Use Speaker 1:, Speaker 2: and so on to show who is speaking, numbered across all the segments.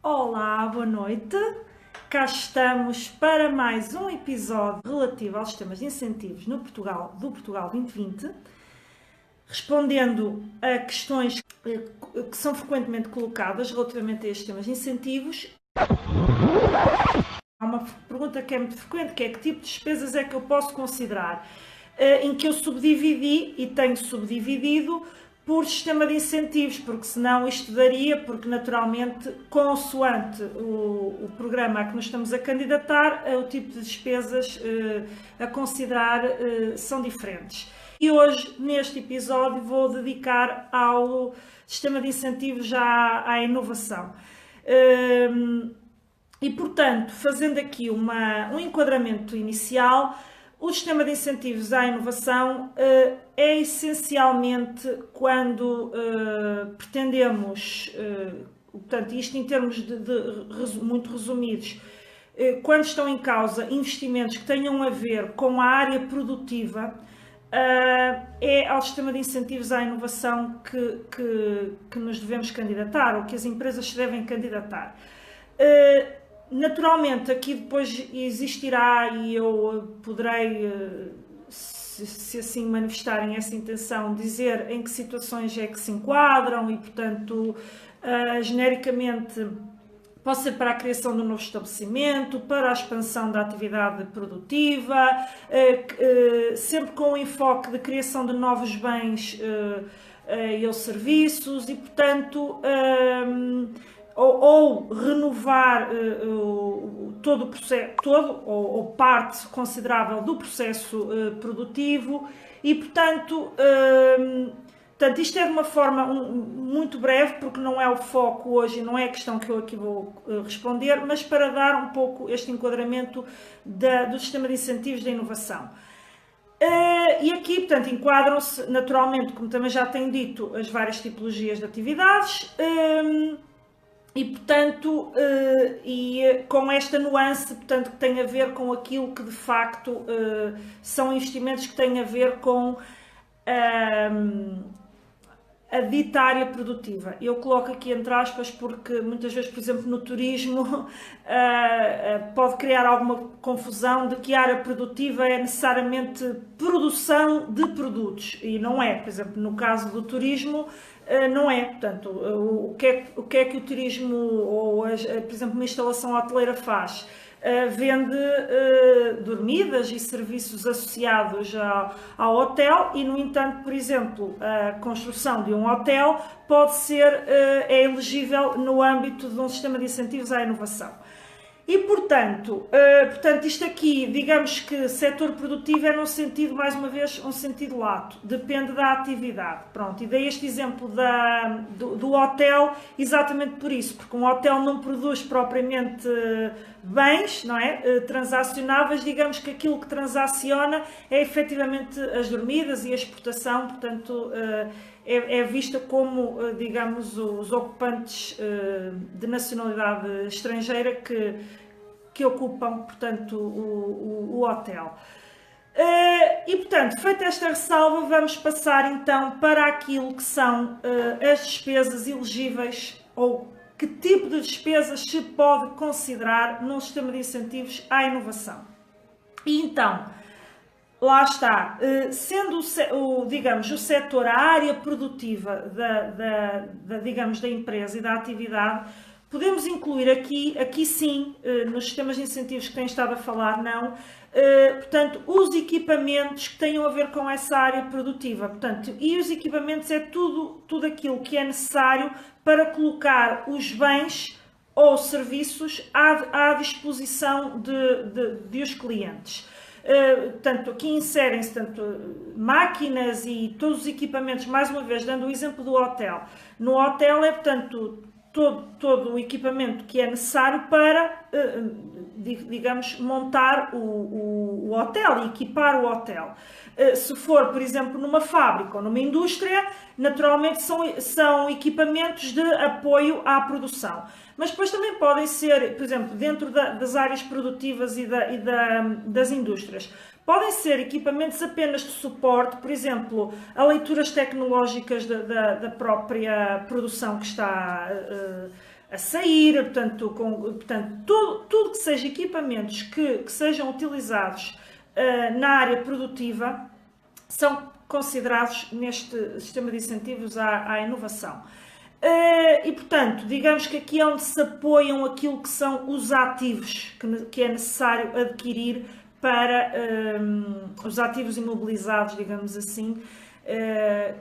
Speaker 1: Olá, boa noite. Cá estamos para mais um episódio relativo aos sistemas de incentivos no do Portugal 2020, respondendo a questões que são frequentemente colocadas relativamente a estes sistemas de incentivos. Há uma pergunta que é muito frequente, que é: que tipo de despesas é que eu posso considerar? Em que eu subdividi e tenho subdividido por sistema de incentivos, porque senão isto daria, porque naturalmente, consoante o programa a que nos estamos a candidatar, o tipo de despesas a considerar são diferentes. E hoje, neste episódio, vou dedicar ao sistema de incentivos à inovação. E, portanto, fazendo aqui um enquadramento inicial, o sistema de incentivos à inovação é essencialmente quando pretendemos, portanto, isto em termos muito resumidos, quando estão em causa investimentos que tenham a ver com a área produtiva, é ao sistema de incentivos à inovação que nos devemos candidatar, ou que as empresas se devem candidatar. Naturalmente, aqui depois existirá, e eu poderei, se assim manifestarem essa intenção, dizer em que situações é que se enquadram e, portanto, genericamente, pode ser para a criação de um novo estabelecimento, para a expansão da atividade produtiva, sempre com o enfoque de criação de novos bens e serviços e, portanto, ou renovar todo o processo, ou parte considerável do processo produtivo e, portanto, isto é de uma forma muito breve, porque não é o foco hoje, não é a questão que eu aqui vou responder, mas para dar um pouco este enquadramento do sistema de incentivos da inovação. E aqui, portanto, enquadram-se naturalmente, como também já tenho dito, as várias tipologias de atividades, e, portanto, com esta nuance, portanto, que tem a ver com aquilo que de facto são investimentos que têm a ver com a dita área produtiva. Eu coloco aqui entre aspas porque muitas vezes, por exemplo, no turismo pode criar alguma confusão de que a área produtiva é necessariamente produção de produtos, e não é. Por exemplo, no caso do turismo, não é. Portanto, o que é que o turismo, ou por exemplo, uma instalação hoteleira faz? Vende dormidas e serviços associados ao hotel e, no entanto, por exemplo, a construção de um hotel pode ser, é elegível no âmbito de um sistema de incentivos à inovação. E, portanto, isto aqui, digamos que setor produtivo é num sentido, mais uma vez, um sentido lato, depende da atividade. Pronto, e dei este exemplo do hotel exatamente por isso, porque um hotel não produz propriamente bens, não é? Transacionáveis, digamos que aquilo que transaciona é efetivamente as dormidas e a exportação, portanto, é vista como, digamos, os ocupantes de nacionalidade estrangeira que ocupam, portanto, o hotel. E, portanto, feita esta ressalva, vamos passar então para aquilo que são as despesas elegíveis, ou que tipo de despesas se pode considerar num sistema de incentivos à inovação. E então, lá está, sendo digamos, o setor, a área produtiva digamos, da empresa e da atividade, podemos incluir aqui sim, nos sistemas de incentivos que têm estado a falar, não, portanto, os equipamentos que tenham a ver com essa área produtiva. Portanto, e os equipamentos é tudo aquilo que é necessário para colocar os bens ou serviços à disposição de os clientes. Portanto, aqui inserem-se máquinas e todos os equipamentos, mais uma vez, dando o exemplo do hotel. No hotel é, portanto, todo o equipamento que é necessário para, digamos, montar o hotel e equipar o hotel. Se for, por exemplo, numa fábrica ou numa indústria, naturalmente são equipamentos de apoio à produção. Mas depois também podem ser, por exemplo, dentro das áreas produtivas e das indústrias, podem ser equipamentos apenas de suporte, por exemplo, a leituras tecnológicas da própria produção que está a sair, portanto, tudo que seja equipamentos que sejam utilizados na área produtiva são considerados neste sistema de incentivos à inovação. E, portanto, digamos que aqui é onde se apoiam aquilo que são os ativos que é necessário adquirir para os ativos imobilizados, digamos assim,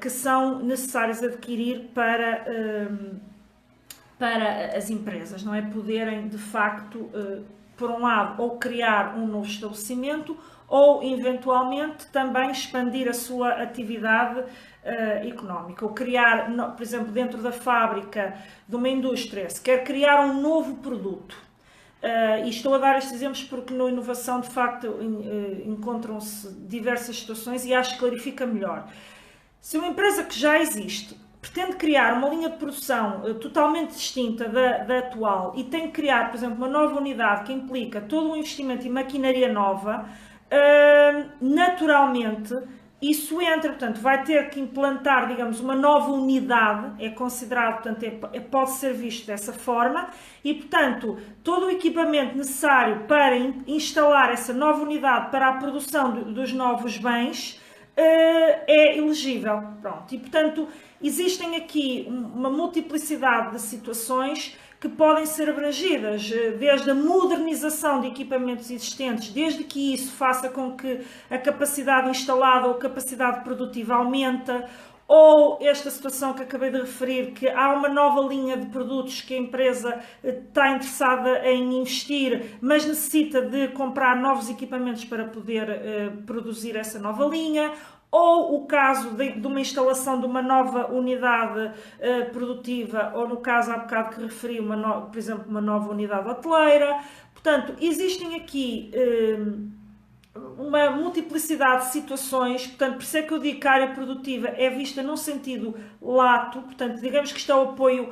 Speaker 1: que são necessários adquirir para as empresas, não é? Poderem, de facto, por um lado, ou criar um novo estabelecimento, ou, eventualmente, também expandir a sua atividade económica, ou criar, por exemplo, dentro da fábrica de uma indústria, se quer criar um novo produto. E estou a dar estes exemplos porque na inovação, de facto, encontram-se diversas situações e acho que clarifica melhor. Se uma empresa que já existe pretende criar uma linha de produção totalmente distinta da atual e tem que criar, por exemplo, uma nova unidade que implica todo um investimento em maquinaria nova, naturalmente isso entra, portanto, vai ter que implantar, digamos, uma nova unidade, é considerado, portanto, pode ser visto dessa forma e, portanto, todo o equipamento necessário para instalar essa nova unidade para a produção dos novos bens é elegível. Pronto. E, portanto, existem aqui uma multiplicidade de situações que podem ser abrangidas, desde a modernização de equipamentos existentes, desde que isso faça com que a capacidade instalada ou a capacidade produtiva aumenta, ou esta situação que acabei de referir, que há uma nova linha de produtos que a empresa está interessada em investir, mas necessita de comprar novos equipamentos para poder produzir essa nova linha, ou o caso de uma instalação de uma nova unidade produtiva, ou no caso há bocado que referi, por exemplo, uma nova unidade hoteleira. Portanto, existem aqui uma multiplicidade de situações, portanto, por isso é que eu digo que a área produtiva é vista num sentido lato, portanto, digamos que está o apoio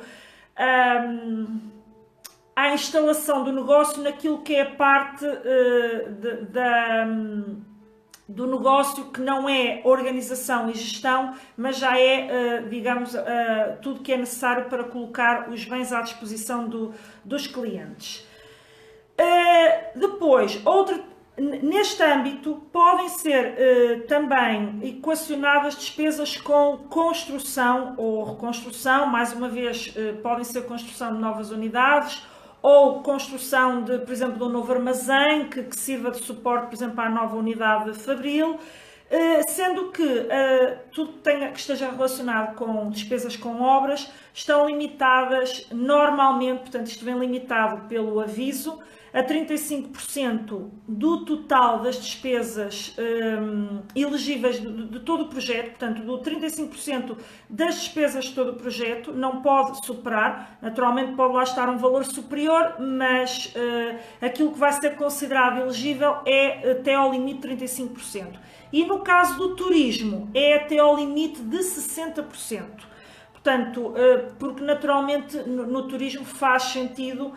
Speaker 1: à instalação do negócio naquilo que é a parte do negócio que não é organização e gestão, mas já é, digamos, tudo que é necessário para colocar os bens à disposição dos clientes. Depois, neste âmbito, podem ser também equacionadas despesas com construção ou reconstrução, mais uma vez, podem ser construção de novas unidades, ou construção, por exemplo, de um novo armazém que sirva de suporte, por exemplo, à nova unidade fabril, sendo que tudo que esteja relacionado com despesas com obras estão limitadas normalmente, portanto, isto vem limitado pelo aviso, a 35% do total das despesas elegíveis de todo o projeto, portanto, do 35% das despesas de todo o projeto, não pode superar, naturalmente pode lá estar um valor superior, mas aquilo que vai ser considerado elegível é até ao limite de 35%. E no caso do turismo, é até ao limite de 60%. Portanto, porque naturalmente no turismo faz sentido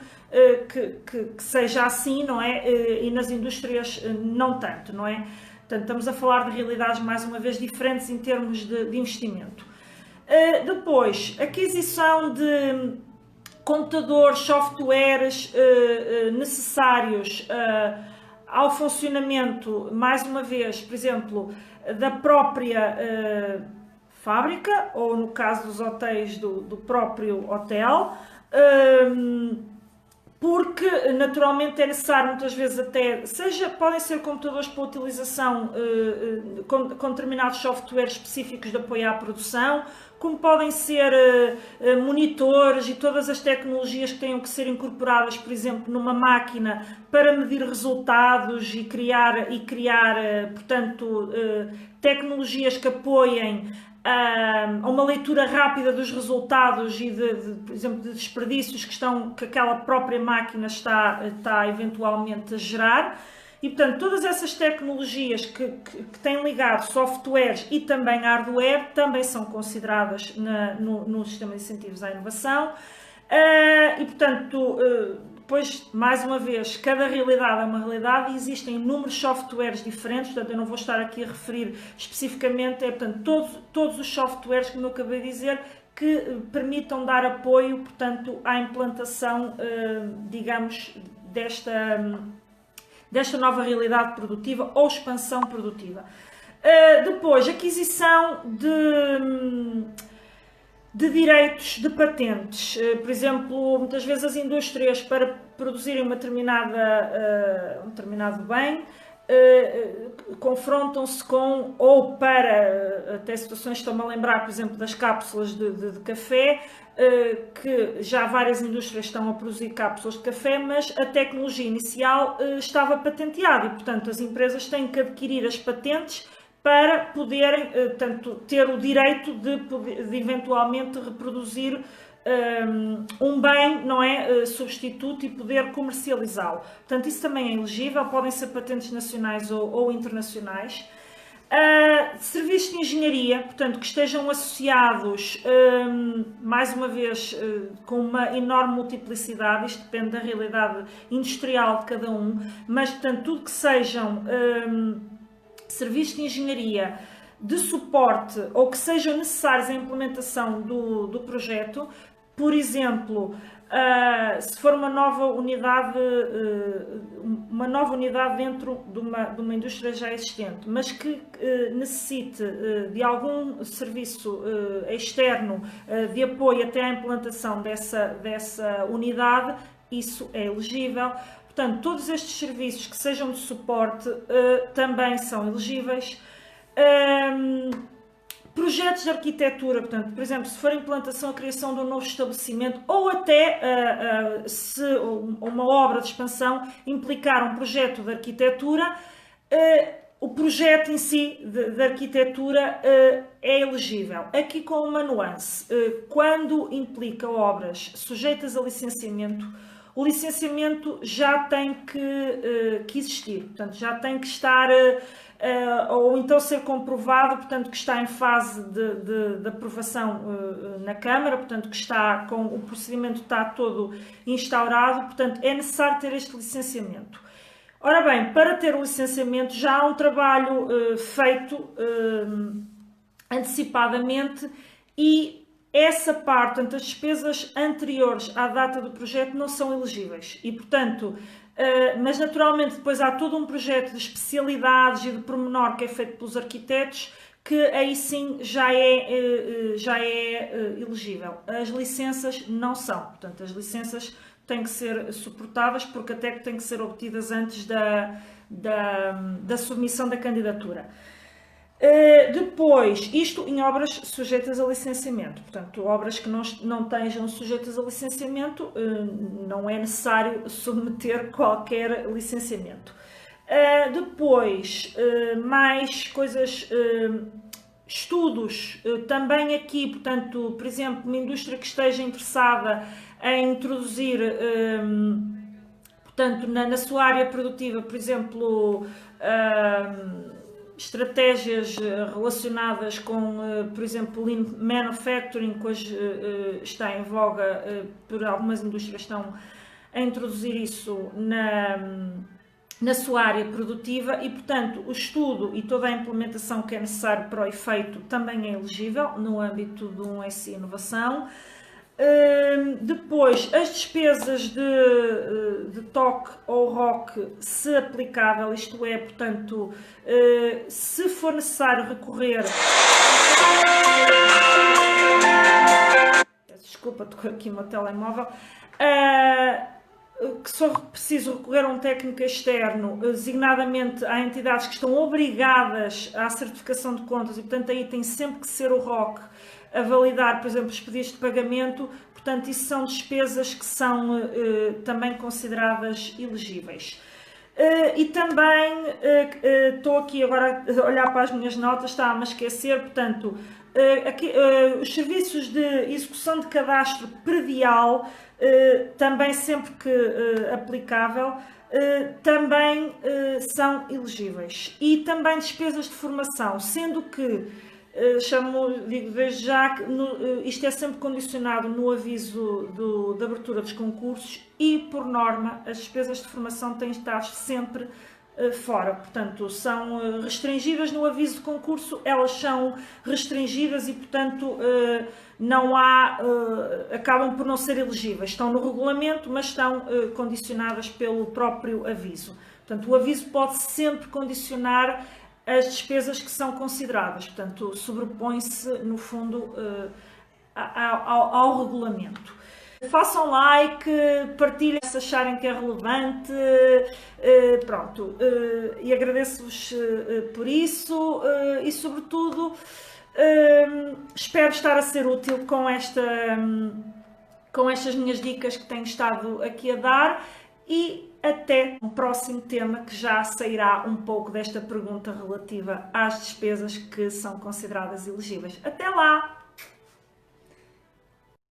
Speaker 1: que seja assim, não é? E nas indústrias não tanto, não é? Portanto, estamos a falar de realidades, mais uma vez, diferentes em termos de investimento. Depois, aquisição de computadores, softwares necessários ao funcionamento, mais uma vez, por exemplo, da própria fábrica, ou no caso dos hotéis do próprio hotel, porque naturalmente é necessário muitas vezes até, podem ser computadores para utilização com determinados softwares específicos de apoio à produção, como podem ser monitores e todas as tecnologias que tenham que ser incorporadas, por exemplo, numa máquina para medir resultados e criar portanto, tecnologias que apoiem a uma leitura rápida dos resultados e, por exemplo, de desperdícios que aquela própria máquina está eventualmente a gerar. E, portanto, todas essas tecnologias que têm ligado softwares e também hardware também são consideradas no sistema de incentivos à inovação. E, portanto, depois, mais uma vez, cada realidade é uma realidade e existem inúmeros softwares diferentes, portanto, eu não vou estar aqui a referir especificamente, portanto, todos os softwares, como eu acabei de dizer, que permitam dar apoio, portanto, à implantação, digamos, desta nova realidade produtiva ou expansão produtiva. Depois, aquisição de direitos, de patentes. Por exemplo, muitas vezes as indústrias, para produzirem um determinado bem, confrontam-se com, ou para, até situações, estou-me a lembrar, por exemplo, das cápsulas de café, que já várias indústrias estão a produzir cápsulas de café, mas a tecnologia inicial estava patenteada e, portanto, as empresas têm que adquirir as patentes para poderem, tanto, ter o direito de eventualmente reproduzir um bem, não é, substituto e poder comercializá-lo. Portanto, isso também é elegível, podem ser patentes nacionais ou internacionais. Serviços de engenharia, portanto, que estejam associados, mais uma vez, com uma enorme multiplicidade, isto depende da realidade industrial de cada um, mas, portanto, tudo que sejam serviços de engenharia, de suporte ou que sejam necessários à implementação do projeto. Por exemplo, se for uma nova unidade dentro de uma indústria já existente, mas que necessite de algum serviço externo de apoio até à implantação dessa unidade, isso é elegível. Portanto, todos estes serviços que sejam de suporte também são elegíveis. Projetos de arquitetura, portanto, por exemplo, se for a implantação, a criação de um novo estabelecimento ou até se uma obra de expansão implicar um projeto de arquitetura, o projeto em si de arquitetura é elegível. Aqui com uma nuance, quando implica obras sujeitas a licenciamento, o licenciamento já tem que existir, portanto, já tem que estar, ou então ser comprovado, portanto, que está em fase de aprovação na Câmara, portanto, que está com o procedimento está todo instaurado, portanto, é necessário ter este licenciamento. Ora bem, para ter o licenciamento já há um trabalho feito antecipadamente e essa parte, portanto, as despesas anteriores à data do projeto não são elegíveis e, portanto, mas naturalmente depois há todo um projeto de especialidades e de pormenor que é feito pelos arquitetos que aí sim já é elegível. As licenças não são, portanto, as licenças têm que ser suportadas porque até que têm que ser obtidas antes da submissão da candidatura. Depois, isto em obras sujeitas a licenciamento, portanto, obras que não estejam sujeitas a licenciamento, não é necessário submeter qualquer licenciamento. Depois, mais coisas, estudos, também aqui, portanto, por exemplo, uma indústria que esteja interessada em introduzir, portanto, na sua área produtiva, por exemplo, estratégias relacionadas com, por exemplo, Lean Manufacturing, que hoje está em voga, por algumas indústrias estão a introduzir isso na sua área produtiva e, portanto, o estudo e toda a implementação que é necessário para o efeito também é elegível no âmbito de um SI Inovação. Depois, as despesas de TOC ou ROC, se aplicável, isto é, portanto, se for necessário recorrer... Desculpa, tocou aqui o meu telemóvel. Que só preciso recorrer a um técnico externo, designadamente há entidades que estão obrigadas à certificação de contas e, portanto, aí tem sempre que ser o ROC a validar, por exemplo, os pedidos de pagamento, portanto, isso são despesas que são também consideradas elegíveis. E também, estou aqui agora a olhar para as minhas notas, estava-me a esquecer, portanto, aqui, os serviços de execução de cadastro predial, também sempre que aplicável, também são elegíveis. E também despesas de formação, sendo que digo desde já que isto é sempre condicionado no aviso de abertura dos concursos e, por norma, as despesas de formação têm de estar sempre fora. Portanto, são restringidas no aviso de concurso, elas são restringidas e, portanto, não há, acabam por não ser elegíveis. Estão no regulamento, mas estão condicionadas pelo próprio aviso. Portanto, o aviso pode sempre condicionar as despesas que são consideradas. Portanto, sobrepõe-se, no fundo, ao regulamento. Façam like, partilhem se acharem que é relevante, pronto, e agradeço-vos por isso e, sobretudo, espero estar a ser útil com estas minhas dicas que tenho estado aqui a dar, e até o próximo tema, que já sairá um pouco desta pergunta relativa às despesas que são consideradas elegíveis. Até lá!